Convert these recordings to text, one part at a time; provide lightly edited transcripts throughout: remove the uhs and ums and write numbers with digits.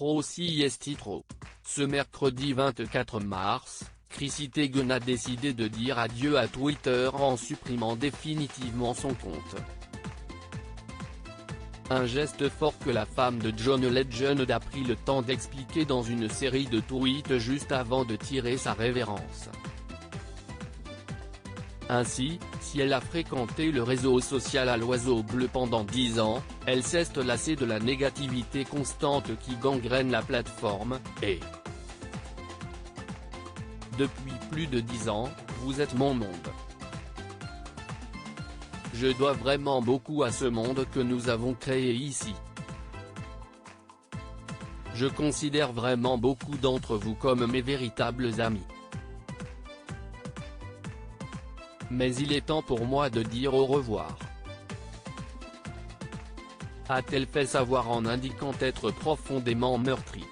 trop si est trop. Ce mercredi 24 mars, Chrissy Teigen a décidé de dire adieu à Twitter en supprimant définitivement son compte. Un geste fort que la femme de John Legend a pris le temps d'expliquer dans une série de tweets juste avant de tirer sa révérence. Ainsi, si elle a fréquenté le réseau social à l'oiseau bleu pendant 10 ans, elle s'est lassée de la négativité constante qui gangrène la plateforme, et depuis plus de 10 ans, vous êtes mon monde. Je dois vraiment beaucoup à ce monde que nous avons créé ici. Je considère vraiment beaucoup d'entre vous comme mes véritables amis. Mais il est temps pour moi de dire au revoir. A-t-elle fait savoir en indiquant être profondément meurtrie.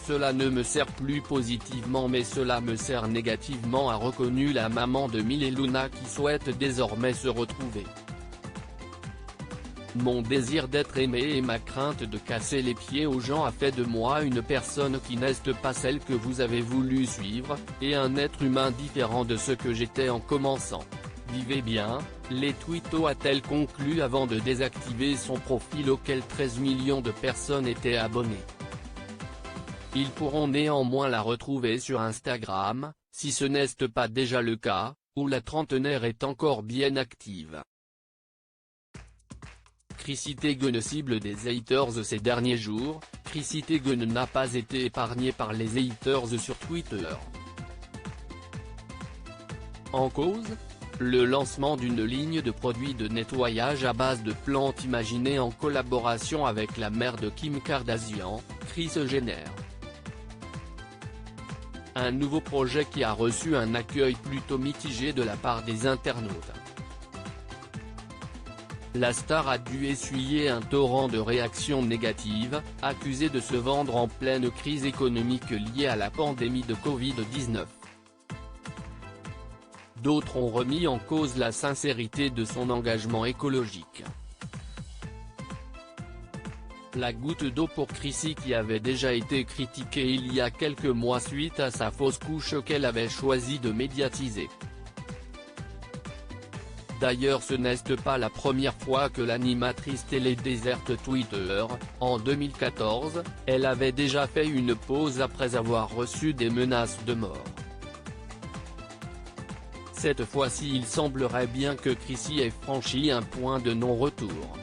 Cela ne me sert plus positivement mais cela me sert négativement, a reconnu la maman de Mil et Luna qui souhaite désormais se retrouver. Mon désir d'être aimé et ma crainte de casser les pieds aux gens a fait de moi une personne qui n'est pas celle que vous avez voulu suivre, et un être humain différent de ce que j'étais en commençant. Vivez bien, les tweetos, a-t-elle conclu avant de désactiver son profil auquel 13 millions de personnes étaient abonnées. Ils pourront néanmoins la retrouver sur Instagram, si ce n'est pas déjà le cas, où la trentenaire est encore bien active. Chrissy Teigen cible des haters ces derniers jours. Chrissy Teigen n'a pas été épargnée par les haters sur Twitter. En cause, le lancement d'une ligne de produits de nettoyage à base de plantes imaginées en collaboration avec la mère de Kim Kardashian, Kris Jenner. Un nouveau projet qui a reçu un accueil plutôt mitigé de la part des internautes. La star a dû essuyer un torrent de réactions négatives, accusée de se vendre en pleine crise économique liée à la pandémie de Covid-19. D'autres ont remis en cause la sincérité de son engagement écologique. La goutte d'eau pour Chrissy qui avait déjà été critiquée il y a quelques mois suite à sa fausse couche qu'elle avait choisi de médiatiser. D'ailleurs ce n'est pas la première fois que l'animatrice télé déserte Twitter. En 2014, elle avait déjà fait une pause après avoir reçu des menaces de mort. Cette fois-ci il semblerait bien que Chrissy ait franchi un point de non-retour.